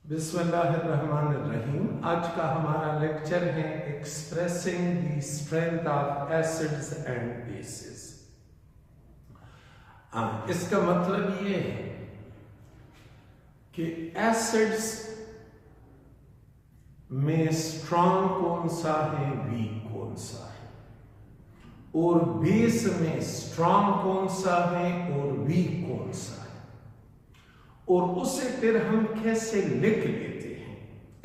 बिस्मिल्लाहिर्रहमानिर्रहीम। आज का हमारा लेक्चर है expressing the strength of acids and basis. इसका मतलब ये है कि एसिड्स में स्ट्रॉन्ग कौन सा है, वीक कौन सा है, और बेस में स्ट्रॉन्ग कौन सा है और वीक कौन सा है, और उसे फिर हम कैसे लिख लेते हैं।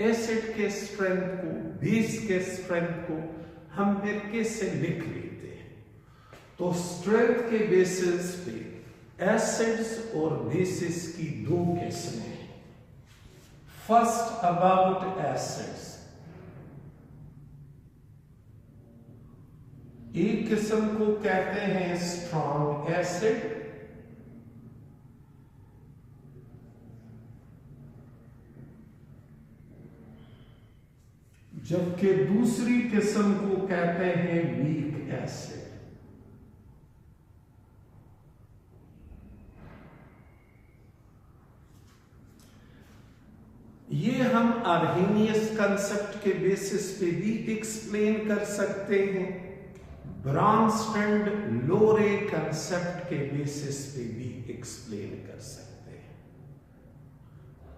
एसिड के स्ट्रेंथ को, बेस के स्ट्रेंथ को हम फिर कैसे लिख लेते हैं। तो स्ट्रेंथ के बेसिस पे एसिड्स और बेसिस की दो किस्में हैं। फर्स्ट अबाउट एसिड्स, एक किस्म को कहते हैं स्ट्रॉन्ग एसिड, जबकि दूसरी किस्म को कहते हैं वीक एसिड। ये हम आर्हेनियस कंसेप्ट के बेसिस पे भी एक्सप्लेन कर सकते हैं, ब्रॉन्स्टैंड लोरे कंसेप्ट के बेसिस पे भी एक्सप्लेन कर सकते हैं।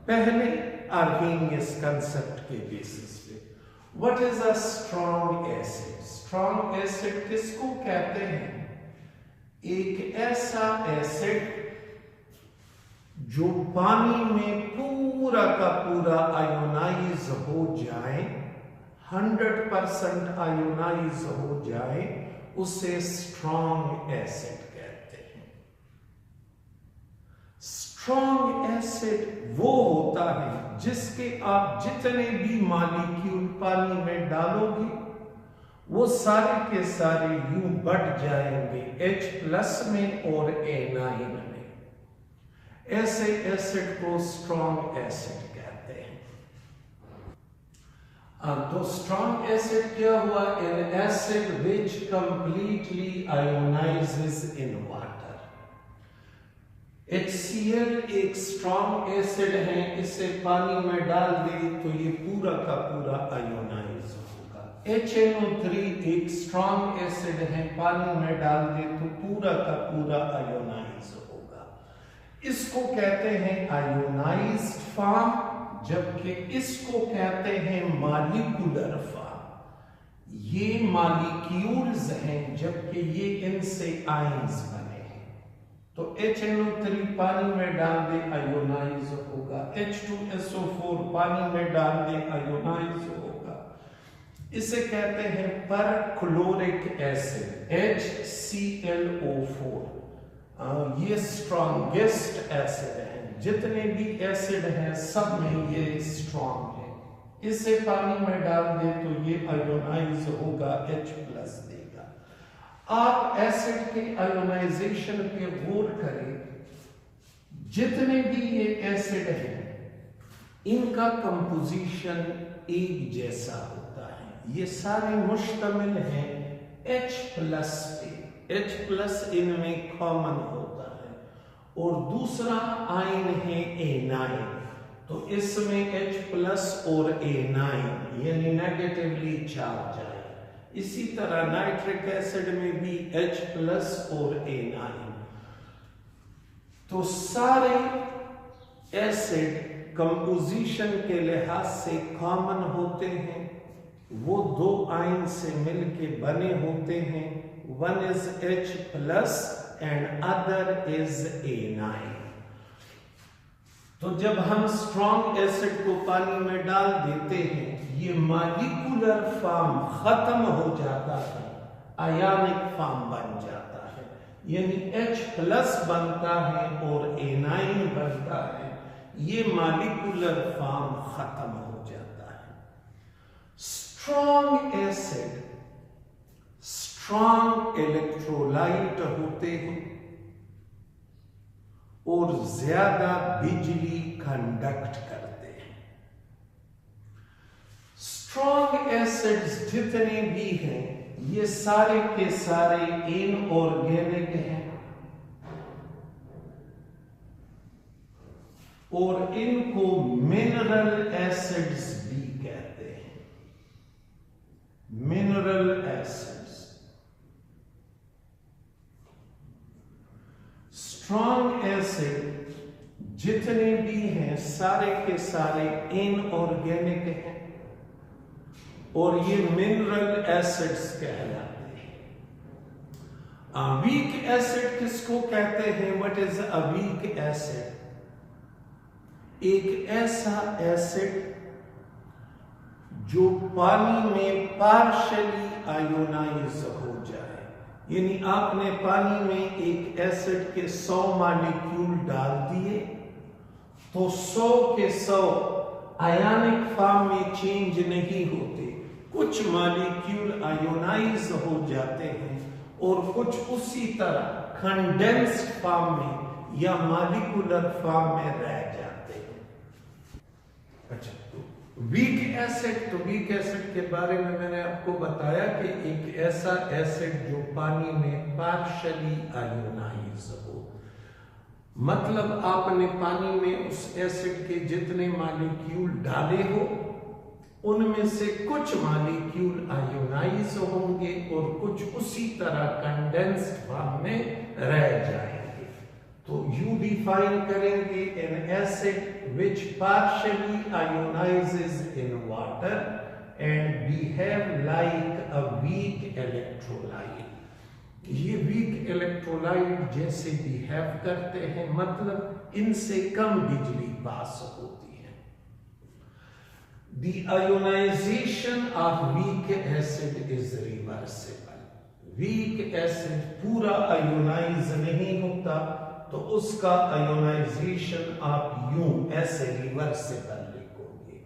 पहले आर्हेनियस कंसेप्ट के बेसिस पे, what is a strong acid. Strong acid किसको कहते हैं? एक ऐसा एसिड जो पानी में पूरा का पूरा आयोनाइज हो जाए, 100% आयोनाइज हो जाए, उसे स्ट्रॉन्ग एसिड कहते हैं। स्ट्रॉन्ग एसिड वो होता है जिसके आप जितने भी मॉलिक्यूल पानी में डालोगे वो सारे के सारे यूं बढ़ जाएंगे H+ में और A9 में। ऐसे एसिड को स्ट्रॉन्ग एसिड कहते हैं। तो स्ट्रॉन्ग एसिड क्या हुआ? An acid which completely ionizes in water. HCl एक स्ट्रॉन्ग एसिड है, इसे पानी में डाल दे तो ये पूरा का पूरा आयोनाइज होगा। HNO3 एक स्ट्रॉन्ग एसिड है, पानी में डाल दे तो पूरा का पूरा आयोनाइज होगा। इसको कहते हैं आयोनाइज्ड फॉर्म, जबकि इसको कहते हैं मॉलिक्यूलर फॉर्म। ये मॉलिक्यूल्स हैं जबकि ये इनसे आयंस बने हैं। तो HNO3 पानी में डाल दे आयोनाइज होगा, H2SO4 पानी में डाल दे आयोनाइज होगा। इसे कहते हैं परक्लोरिक एसिड, HClO4। ये स्ट्रॉन्गेस्ट एसिड है, जितने भी एसिड हैं सब में ये स्ट्रॉन्ग है। इसे पानी में डाल दे तो ये आयोनाइज होगा, H+ देगा। आप एसिड के आयोनाइजेशन पे गौर करें, जितने भी ये एसिड हैं इनका कंपोजिशन एक जैसा होता है। ये सारे मुश्तमिल हैं H+ पे। H+ इनमें कॉमन होता है, और दूसरा आयन है A9, तो इसमें H+ और A9 यानी नेगेटिवली चार्ज आए। इसी तरह नाइट्रिक एसिड में भी H+ और A9। तो सारे एसिड कंपोजिशन के लिहाज से कॉमन होते हैं। वो दो आयन से मिलके बने होते हैं, one is H+ and other is A9। तो जब हम स्ट्रॉन्ग एसिड को पानी में डाल देते हैं, ये मॉलिक्यूलर फॉर्म खत्म हो जाता है, आयनिक फॉर्म बन जाता है, यानी H+ बनता है और A9 बनता है। ये मॉलिक्यूलर फॉर्म खत्म हो जाता है। स्ट्रॉन्ग एसिड स्ट्रॉन्ग इलेक्ट्रोलाइट होते हैं और ज्यादा बिजली कंडक्ट करते हैं। स्ट्रॉन्ग एसिड्स जितने भी हैं ये सारे के सारे इनऑर्गेनिक हैं और इनको मिनरल स्ट्रॉन्ग एसिड जितने भी हैं सारे के सारे इनऑर्गेनिक हैं और ये मिनरल एसिड्स कहलाते हैं। वीक एसिड किसको कहते हैं? What is a weak acid? एक ऐसा एसिड जो पानी में पार्शियली आयोनाइज हो जाए, यानी आपने पानी में एक एसिड के 100 मॉलिक्यूल डाल दिए तो 100 के 100 आयनिक फॉर्म में चेंज नहीं होते, कुछ मॉलिक्यूल आयोनाइज हो जाते हैं और कुछ उसी तरह कंडेंस्ड फॉर्म में या मॉलिक्यूलर फॉर्म में रह जाते हैं। अच्छा, वीक एसिड, तो वीक एसिड के बारे में मैंने आपको बताया कि एक ऐसा एसिड जो पानी में पार्शियली आयोनाइज हो, मतलब आपने पानी में उस एसिड के जितने मॉलिक्यूल डाले हो उनमें से कुछ मॉलिक्यूल आयोनाइज होंगे और कुछ उसी तरह कंडेंस्ड फॉर्म में रह जाएंगे। तो यू डिफाइन करेंगे N acid which partially ionizes in water and behave like a weak electrolyte। ये weak electrolyte जैसे बिहेव करते हैं, मतलब इनसे कम बिजली पास होती है। The ionization of weak acid is reversible। weak acid पूरा आयोनाइज नहीं होता तो उसका आयोनाइजेशन आप यूं ऐसे रिवर्सेबल लिखोगे,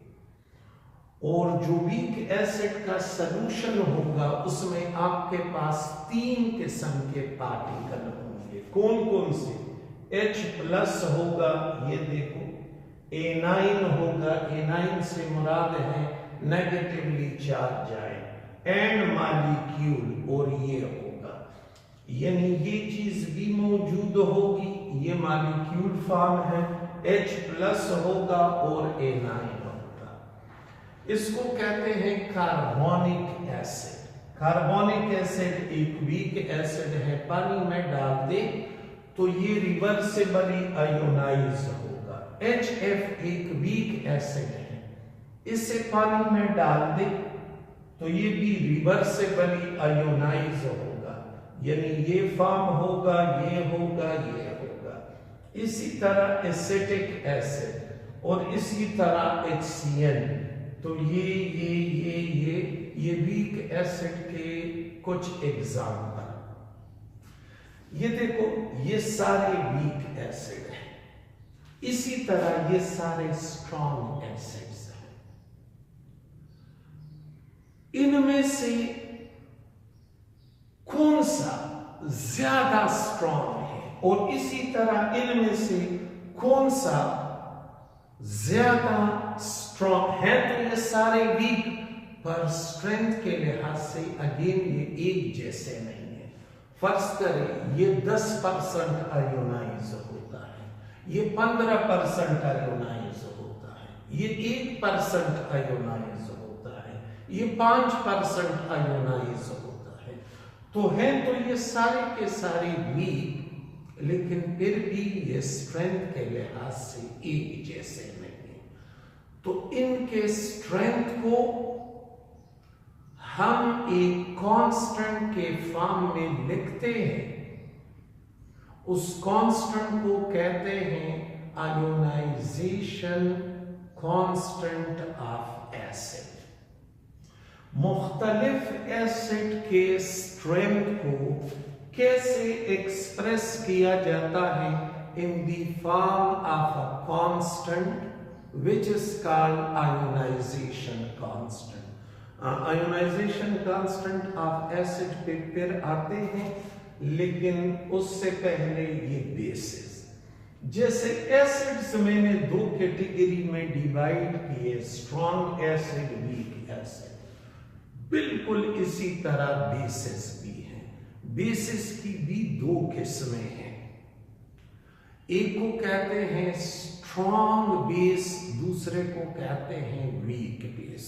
और जो वीक एसिड का सॉल्यूशन होगा उसमें आपके पास 3 किस्म के पार्टिकल होंगे। कौन कौन से? H+ होगा, ये देखो, A9 होगा, A9 से मुराद है नेगेटिवली चार्ज आए, एंड मॉलिक्यूल, और ये होगा, यानी ये चीज भी मौजूद होगी, ये मॉलिक्यूल फॉर्म है, H+ होगा और A9 होगा। इसको कहते हैं कार्बोनिक एसिड। कार्बोनिक एसिड एक वीक एसिड है, पानी में डाल दे तो ये रिवर्सिबली आयोनाइज होगा। HF एक वीक एसिड है, इसे पानी में डाल दे तो ये भी रिवर्सिबली आयोनाइज होगा, यानी ये फॉर्म होगा, ये होगा, ये होगा। इसी तरह एसिटिक एसिड और इसी तरह HCl, तो ये वीक एसिड के कुछ एग्जाम्पल। ये देखो, ये सारे वीक एसिड हैं। इसी तरह ये सारे स्ट्रॉन्ग एसिड्स हैं। इनमें से कौन सा ज्यादा स्ट्रॉन्ग है और इसी तरह इनमें से कौन सा ज्यादा स्ट्रॉन्ग है? तो ये सारे वीक, पर स्ट्रेंथ के लिहाज से अगेन ये एक जैसे नहीं है। फर्ज करें ये 10% आयोनाइज होता है, ये 15% आयोनाइज होता है, ये 1% आयोनाइज होता है, ये 5% आयोनाइज होता है। तो है तो ये सारे के सारे वीक, लेकिन फिर भी ये स्ट्रेंथ के लिहाज से एक जैसे नहीं। तो इनके स्ट्रेंथ को हम एक कांस्टेंट के फॉर्म में लिखते हैं, उस कांस्टेंट को कहते हैं आयोनाइजेशन कांस्टेंट ऑफ एसिड। मुख्तलिफ एसिड के स्ट्रेंथ को कैसे एक्सप्रेस किया जाता है? In the form of a constant which is called ionization constant. Ionization constant of acid पे फिर आते हैं, लेकिन उससे पहले ये बेसिस। जैसे एसिड्स मैंने 2 कैटेगरी में डिवाइड किए, स्ट्रॉन्ग एसिड, वीक एसिड, बिल्कुल इसी तरह बेसिस भी हैं। बेसिस की भी 2 किस्में हैं। एक को कहते हैं स्ट्रॉन्ग बेस, दूसरे को कहते हैं वीक बेस।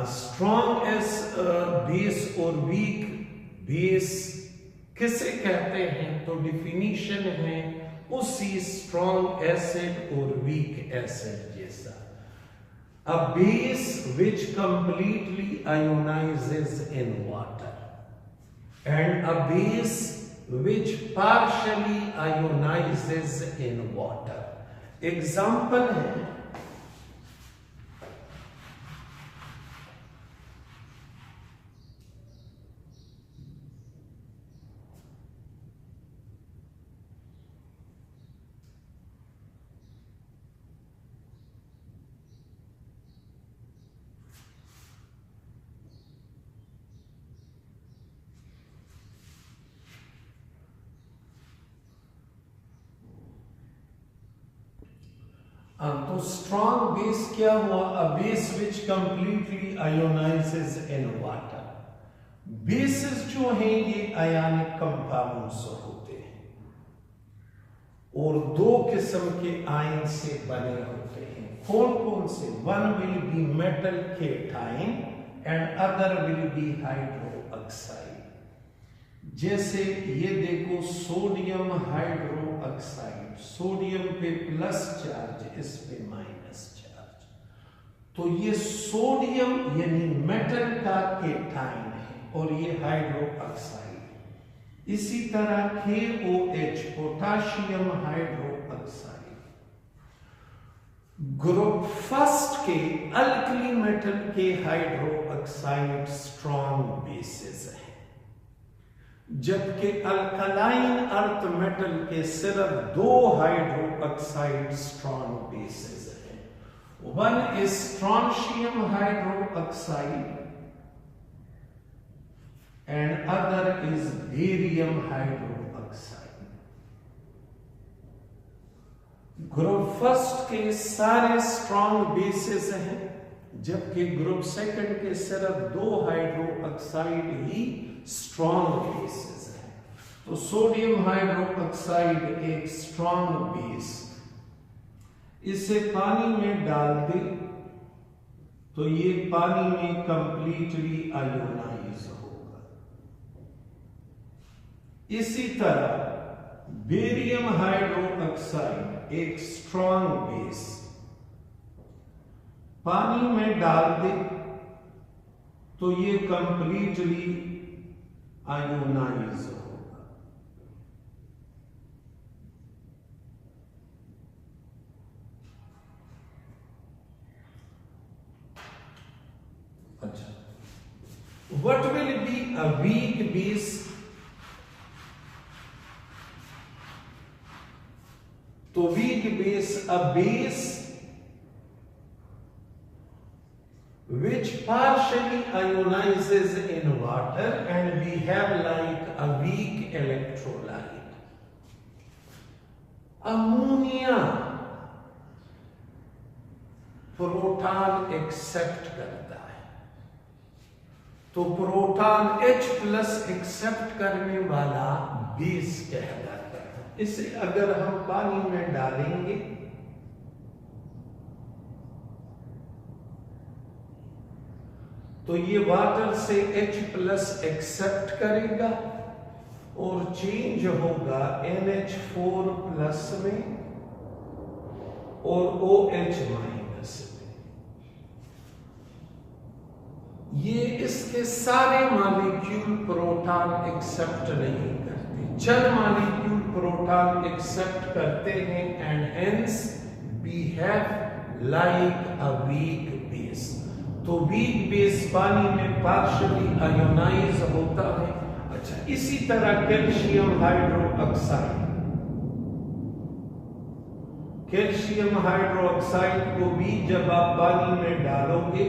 स्ट्रॉन्ग बेस और वीक बेस किसे कहते हैं? तो डिफिनीशन है उसी स्ट्रॉन्ग एसिड और वीक एसिड जैसा। A base which completely ionizes in water and a base which partially ionizes in water. Example है तो स्ट्रॉन्ग बेस क्या हुआ? A base which completely ionizes in water. Bases जो हैं ये आयनिक कंपाउंड्स होते हैं और दो किस्म के आयन से बने होते हैं। कौन कौन से? One will be metal cation and other will be hydro oxide. जैसे ये देखो सोडियम हाइड्रो ऑक्साइड, सोडियम पे प्लस चार्ज, इस पे माइनस चार्ज। तो ये सोडियम यानी मेटल का केटाइन है और ये हाइड्रो ऑक्साइड। इसी तरह KOH potassium hydro oxide. Group first के अल्कली मेटल के हाइड्रो ऑक्साइड स्ट्रॉन्ग बेसिस है, जबकि अल्कलाइन अर्थ मेटल के सिर्फ दो हाइड्रो ऑक्साइड स्ट्रॉन्ग बेसिस हैं। One is strontium hydro oxide and other is barium hydro oxide. Group first के सारे स्ट्रॉन्ग बेसिस हैं, जबकि ग्रुप सेकंड के सिर्फ दो हाइड्रो ऑक्साइड ही स्ट्रॉन्ग बेसिस है। तो सोडियम हाइड्रो ऑक्साइड एक स्ट्रॉन्ग बेस, इसे पानी में डाल दे तो ये पानी में कंप्लीटली आयोनाइज होगा। इसी तरह बेरियम हाइड्रो ऑक्साइड एक स्ट्रॉन्ग बेस, पानी में डाल दे तो ये कंप्लीटली आयोनाइज होगा। अच्छा, what will be a weak base? तो weak base, a base which partially ionizes in water and we have like a weak electrolyte. Ammonia proton accept करता है, तो प्रोटॉन H+ एक्सेप्ट करने वाला बेस कहलाता है। इसे अगर हम पानी में डालेंगे तो ये वाटर से H+ एक्सेप्ट करेगा और चेंज होगा NH4+ में और OH- में। ये इसके सारे मॉलिक्यूल प्रोटॉन एक्सेप्ट नहीं करते, चंद मॉलिक्यूल प्रोटॉन एक्सेप्ट करते हैं and hence we have like a weak base. तो वीक बेस पानी में पार्शियली आयोनाइज होता है। अच्छा, इसी तरह calcium hydroxide, calcium hydroxide को भी जब आप पानी में डालोगे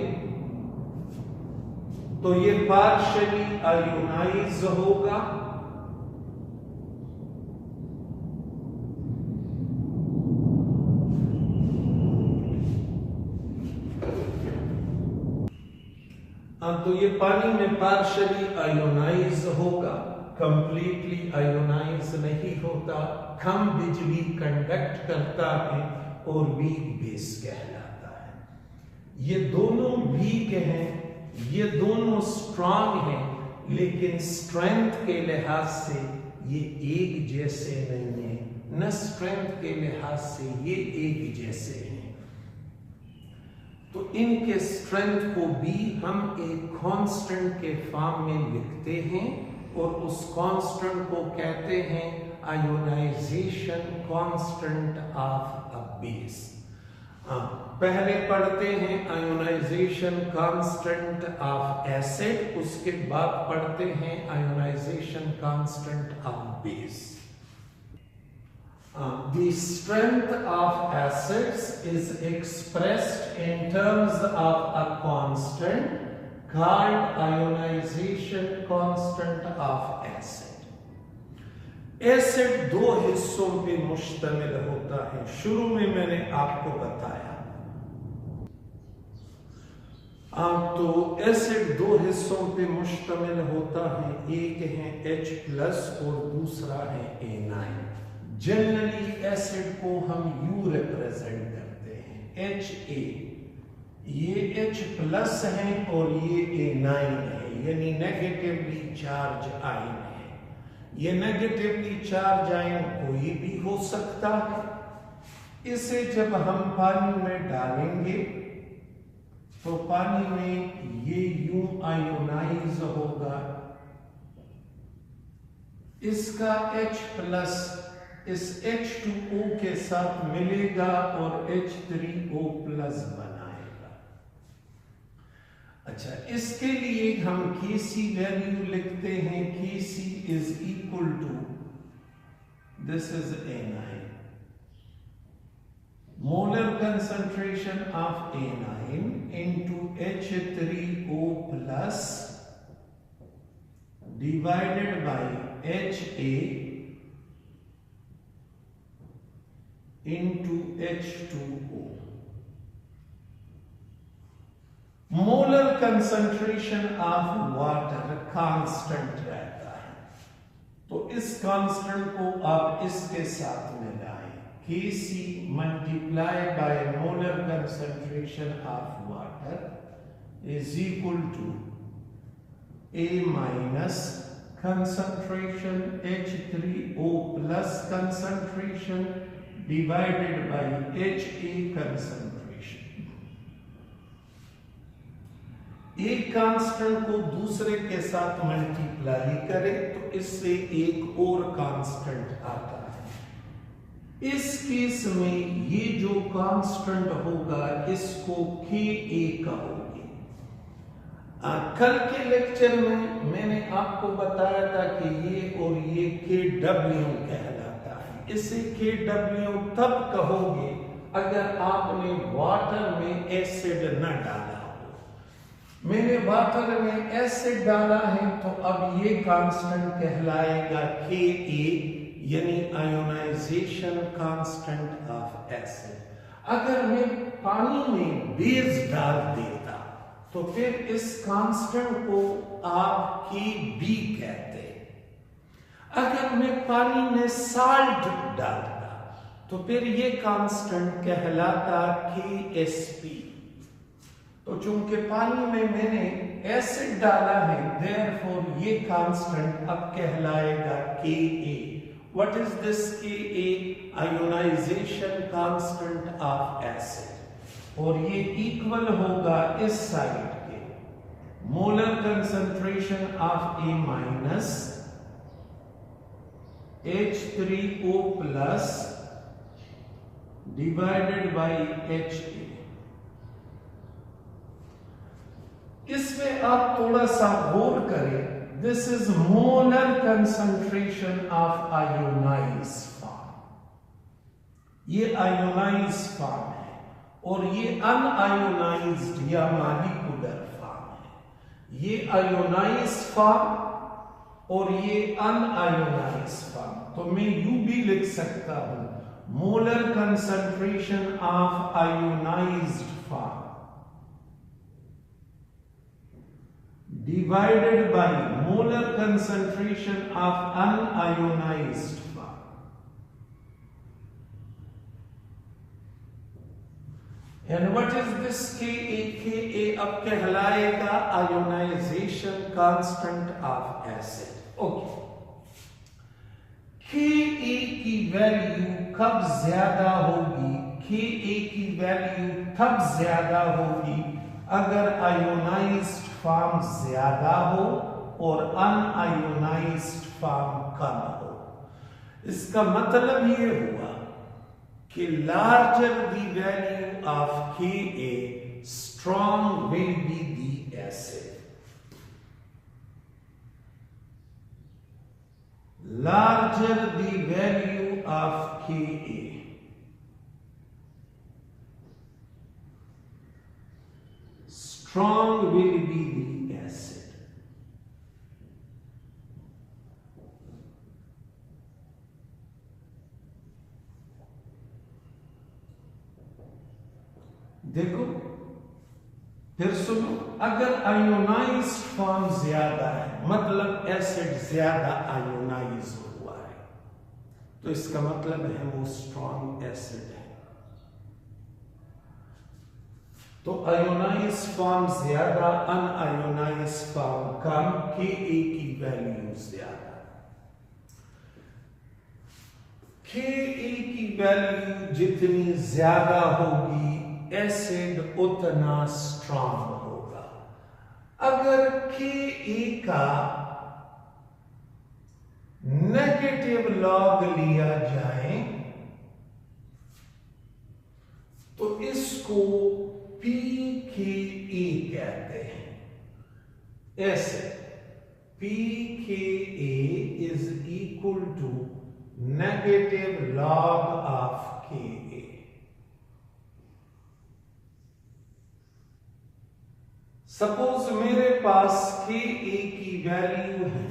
तो ये पार्शियली आयोनाइज होगा तो ये पानी में पार्शियली आयोनाइज होगा, कंप्लीटली आयोनाइज नहीं होता, कम बिजली कंडक्ट करता है और वीक बेस कहलाता है। ये दोनों वीक हैं, ये दोनों स्ट्रांग हैं, लेकिन स्ट्रेंथ के लिहाज से ये एक जैसे नहीं है, न स्ट्रेंथ के लिहाज से ये एक जैसे हैं। तो इनके स्ट्रेंथ को भी हम एक कांस्टेंट के फॉर्म में लिखते हैं और उस कांस्टेंट को कहते हैं ionization constant of a base. पहले पढ़ते हैं आयोनाइजेशन कांस्टेंट ऑफ एसिड, उसके बाद पढ़ते हैं ionization constant of base. The strength of acids is expressed in terms of a constant called ionization constant of acid. Acid दो हिस्सों पे मुश्तमिल होता है, शुरू में मैंने आपको बताया। तो एसिड दो हिस्सों पे मुश्तमिल होता है, एक है H+ और दूसरा है A9। जनरली एसिड को हम U रिप्रेजेंट करते हैं, Ha। ये H+ है और ये A9 है, यानी नेगेटिवली चार्ज आयन है। ये नेगेटिवली चार्ज आयन कोई भी हो सकता है। इसे जब हम पानी में डालेंगे तो पानी में ये यूं आयोनाइज होगा, इसका H+ इस H2O के साथ मिलेगा और H3O+ बनाएगा। अच्छा, इसके लिए हम Kc वैल्यू लिखते हैं, Kc is equal to, this is A9, molar concentration of A9 into H3O+ divided by Ha into H2O। Molar concentration of water constant रहता है, तो इस कांस्टेंट को आप इसके साथ मिलाएं, Kc multiply by molar concentration of water is equal to A minus concentration H3O+ concentration divided by Ha concentration। एक कांस्टेंट को दूसरे के साथ मल्टीप्लाई करें तो इससे एक और कांस्टेंट आता है। इस केस में ये जो कांस्टेंट होगा इसको Ka कहोगे। कल के लेक्चर में मैंने आपको बताया था कि ये और ये Kw कहलाता है। इसे Kw तब कहोगे अगर आपने वाटर में एसिड न डाला हो। मैंने वाटर में एसिड डाला है तो अब ये कांस्टेंट कहलाएगा Ka, यानी आयोनाइजेशन कांस्टेंट ऑफ एसिड। अगर मैं पानी में बेस डाल देता तो फिर इस कांस्टेंट को आप Kb कहते हैं। अगर मैं पानी में साल्ट डालता तो फिर ये कांस्टेंट कहलाता Ksp। तो चूंकि पानी में मैंने एसिड डाला है, देयरफॉर ये कांस्टेंट अब कहलाएगा Ka। What is this Ka? Ionization constant of acid, और ये इक्वल होगा इस साइड के molar concentration of A minus H3O+ divided by Ha। इसमें आप थोड़ा सा गौर करें, this is molar concentration of ionize form. ये आयोनाइज फॉर्म है और ये अनआयोनाइज्ड या मॉलिक्यूलर फॉर्म है। ये आयोनाइज फॉर्म और ये अनआयोनाइज फॉर्म। तो मैं यूं भी लिख सकता हूं, molar concentration of ionized form divided by molar concentration of unionized form. And what is this Ka? Ka अब कहलाएगा ionization constant of acid. Okay, Ka की वैल्यू कब ज्यादा होगी? Ka की वैल्यू तब ज्यादा होगी अगर आयोनाइज्ड फॉर्म ज्यादा हो और अनआयोनाइज्ड फॉर्म कम हो। इसका मतलब ये हुआ कि larger the value of Ka, strong will be the acid. Larger the value of Ka, strong will be the acid. देखो फिर सुनो, अगर आयोनाइज्ड फॉर्म ज्यादा है, मतलब एसिड ज्यादा आयोनाइज हुआ है, तो इसका मतलब है वो स्ट्रॉन्ग एसिड है। तो आयोनाइज्ड फॉर्म ज्यादा, अनआयोनाइज्ड फॉर्म कम, Ka की वैल्यू ज्यादा। Ka की वैल्यू जितनी ज्यादा होगी एसिड उतना स्ट्रॉन्ग होगा। अगर Ka का नेगेटिव लॉग लिया जाए तो इसको pKa कहते हैं। Acid pKa is equal to negative log of Ka। Suppose मेरे पास Ka की वैल्यू है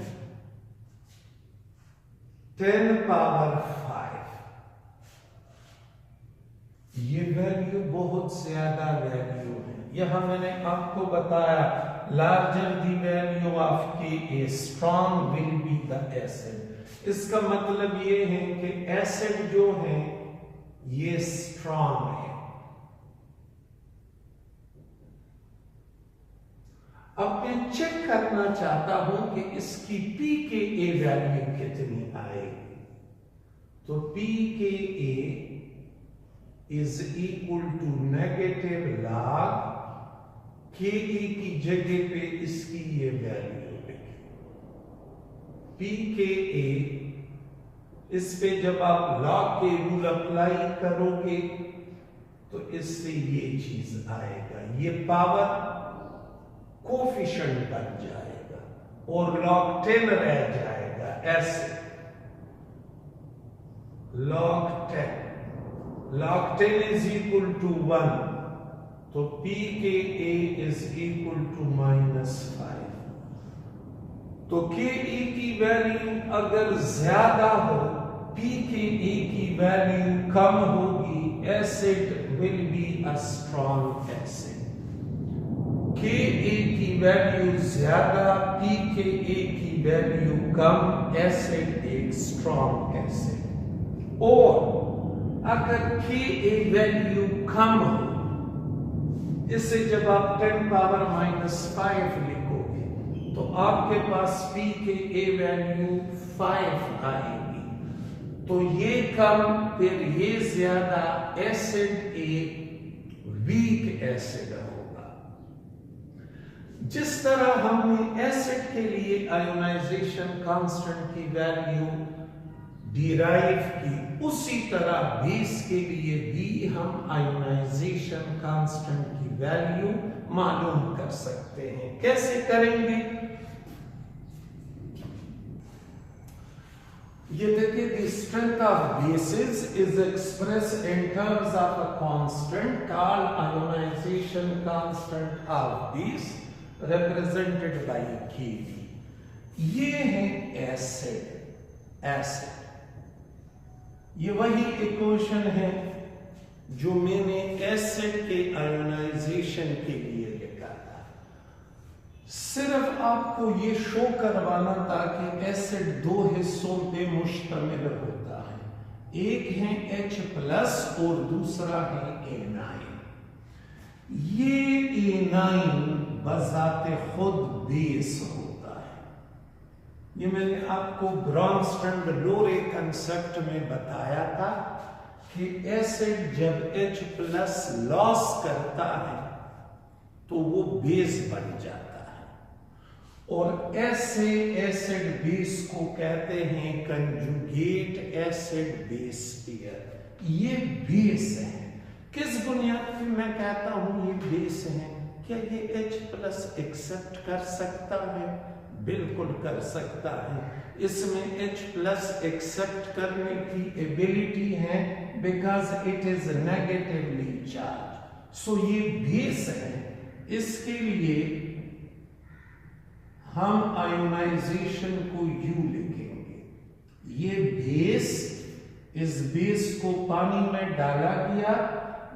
10 पावर 5। ये वैल्यू बहुत ज्यादा वैल्यू है। यहां मैंने आपको बताया larger the value of Ka, strong will be the acid. इसका मतलब ये है कि एसिड जो है ये स्ट्रॉन्ग है। अब मैं चेक करना चाहता हूं कि इसकी pKa वैल्यू कितनी आएगी। तो pKa is equal to negative log Ka की जगह पे इसकी ये वैल्यू लिखी pKa। इस पे जब आप लॉग के रूल अप्लाई करोगे तो इससे ये चीज आएगा, ये पावर कोफिशिएंट बन जाएगा और log 10 रह जाएगा। ऐसे log 10 इज इक्वल टू 1, तो pKa इज इक्वल टू -5। तो Ka की वैल्यू अगर ज्यादा हो, pKa की वैल्यू कम होगी, acid will be a strong acid. Ka की वैल्यू ज्यादा, pKa की वैल्यू कम, एसिड एक स्ट्रॉन्ग एसिड। और अगर Ka वैल्यू कम हो, इसे जब आप 10 पावर -5 लिखोगे तो आपके पास pKa वैल्यू 5 आएगी। तो ये कम फिर ये ज्यादा, एसिड एक वीक एसिड होगा। जिस तरह हमने एसिड के लिए आयोनाइजेशन कांस्टेंट की वैल्यू डिराइव की, उसी तरह बेस के लिए भी हम आयोनाइजेशन कांस्टेंट की वैल्यू मालूम कर सकते हैं। कैसे करेंगे? ये देखिए, the strength of basis is express in terms of a constant called ionization constant of base represented by Kb। ये है एसिड। ये वही इक्वेशन है जो मैंने एसिड के आयोनाइजेशन के लिए लिखा था। सिर्फ आपको ये शो करवाना था कि एसिड दो हिस्सों पे मुश्तमिल होता है, एक है H+ और दूसरा है Ni। ये A9 बजाते खुद बेस होता है। ये मैंने आपको ब्रॉन्स्टैंड-लोरे कंसेप्ट में बताया था कि एसिड जब H प्लस लॉस करता है तो वो बेस बन जाता है, और ऐसे एसिड बेस को कहते हैं कंजुगेट एसिड बेस पेयर। ये बेस है। किस बुनियाद पे मैं कहता हूं ये बेस है? क्या ये H प्लस एक्सेप्ट कर सकता है? बिल्कुल कर सकता है। इसमें H प्लस एक्सेप्ट करने की एबिलिटी है because it is negatively charge. So ये बेस है। इसके लिए हम आयोनाइजेशन को U लिखेंगे। ये बेस, इस बेस को पानी में डाला गया,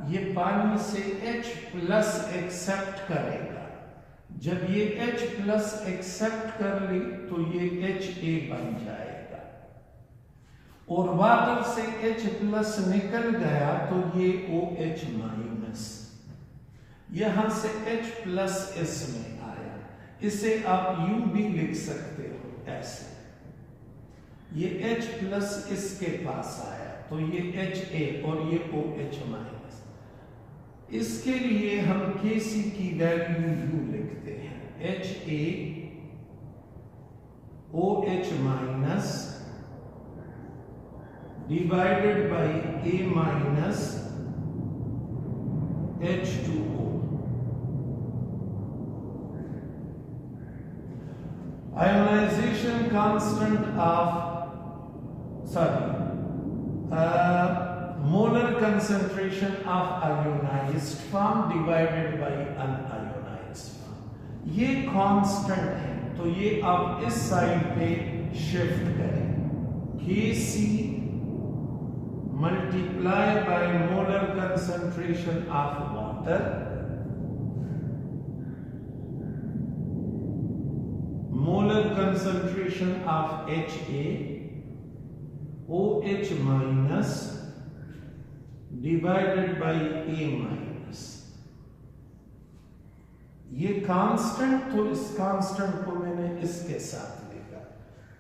ये पानी से H प्लस एक्सेप्ट करेगा। जब ये H प्लस एक्सेप्ट कर ली तो ये HA बन जाएगा, और वाटर से H प्लस निकल गया तो ये OH माइनस, यहां से H प्लस इसमें आया। इसे आप U भी लिख सकते हो ऐसे। ये H प्लस इसके पास आया तो ये HA और ये OH माइनस। इसके लिए हम Kc की वैल्यू U लिखते हैं। HA OH minus divided by A minus H2O। Ionization constant of molar concentration of ionized form divided by unionized form। ये कांस्टेंट है तो ये आप इस साइड पे शिफ्ट करें। Kc multiply by molar concentration of water molar concentration of HA OH minus divided by A minus. ये constant, तो इस कांस्टेंट को मैंने इसके साथ लिखा।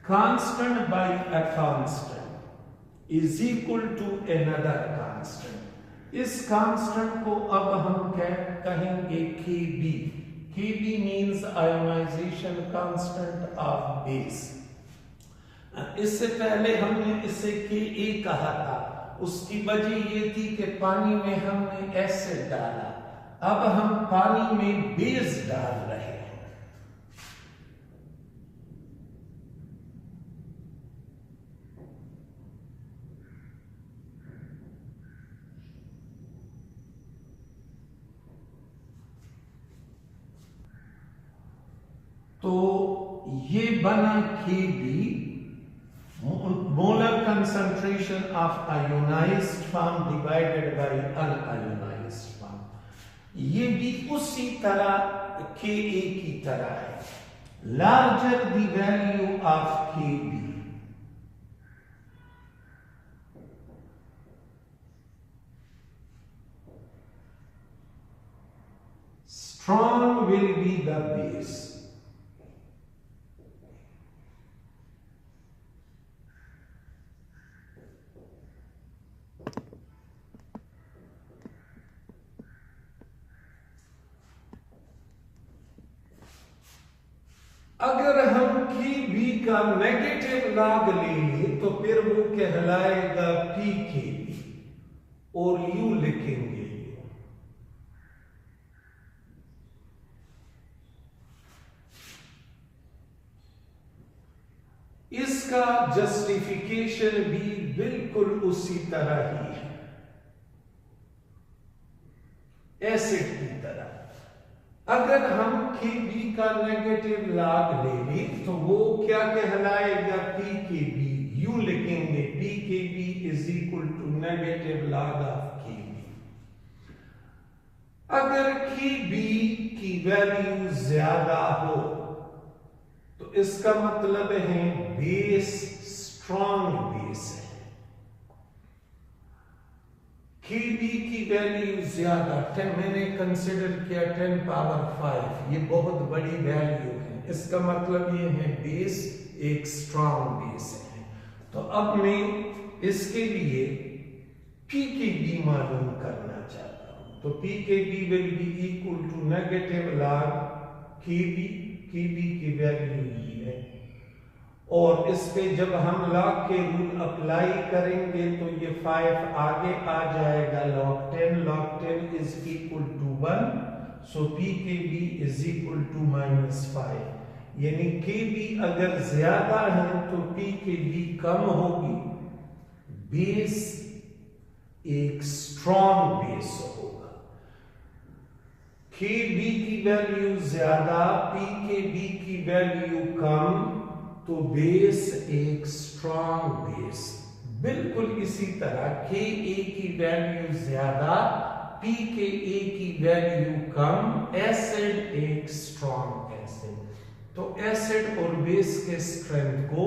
Constant by a constant is equal to another constant. इस कांस्टेंट को अब हम कहेंगे Kb। Kb means ionization constant of base. इससे पहले हमने इसे Ka कहा था। उसकी वजह ये थी कि पानी में हमने एसिड डाला, अब हम पानी में बेस डाल रहे हैं। तो ये बना Kb, molar concentration of ionized form divided by unionized form। ये भी उसी तरह Ka की तरह है। Larger the value of Kb, strong will be the base। अगर हम Kb का नेगेटिव लॉग लेंगे तो फिर वो कहलाएगा Pkb और U लिखेंगे। इसका जस्टिफिकेशन भी बिल्कुल उसी तरह ही है, एसिड की तरह। अगर हम Kb का नेगेटिव लॉग ले लें तो वो क्या कहलाएगा? Pkb। U लिखेंगे Pkb is equal to negative log of Kb। अगर Kb की वैल्यू ज्यादा हो तो इसका मतलब है बेस स्ट्रॉन्ग बेस है। Kb की वैल्यू ज्यादा 10, मैंने कंसिडर किया 10 पावर 5, ये बहुत बड़ी वैल्यू है। इसका मतलब ये है बेस एक स्ट्रॉन्ग बेस है। तो अब मैं इसके लिए pKb मालूम करना चाहता हूं। तो pKb will be equal to negative log Kb, Kb की वैल्यू ये है, और इस पे जब हम log के रूल अप्लाई करेंगे तो ये 5 आगे आ जाएगा log 10, log 10 is equal to 1, so pKb is equal to -5, यानी Kb अगर ज्यादा है तो pKb कम होगी, बेस एक स्ट्रॉन्ग बेस होगा। Kb की वैल्यू ज्यादा, pKb की वैल्यू कम, तो बेस एक स्ट्रॉन्ग बेस। बिल्कुल इसी तरह Ka की वैल्यू ज्यादा, pKa की वैल्यू कम, एसिड एक स्ट्रॉन्ग एसिड। तो एसिड और बेस के स्ट्रेंथ को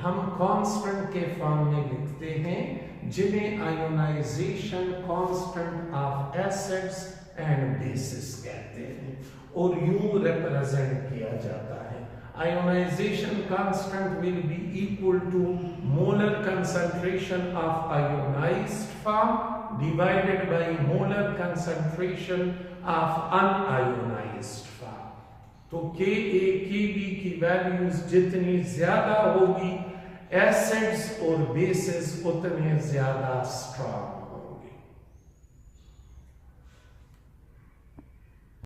हम कांस्टेंट के फॉर्म में लिखते हैं, जिन्हें ionization constant of acids and bases कहते हैं, और यूं रिप्रेजेंट किया जाता है। Ionization constant will be equal to molar concentration of ionized form divided by molar concentration of unionized form। तो Ka, Kb की वैल्यूज जितनी ज्यादा होगी, एसिड्स और बेसिस उतने ज्यादा स्ट्रॉन्ग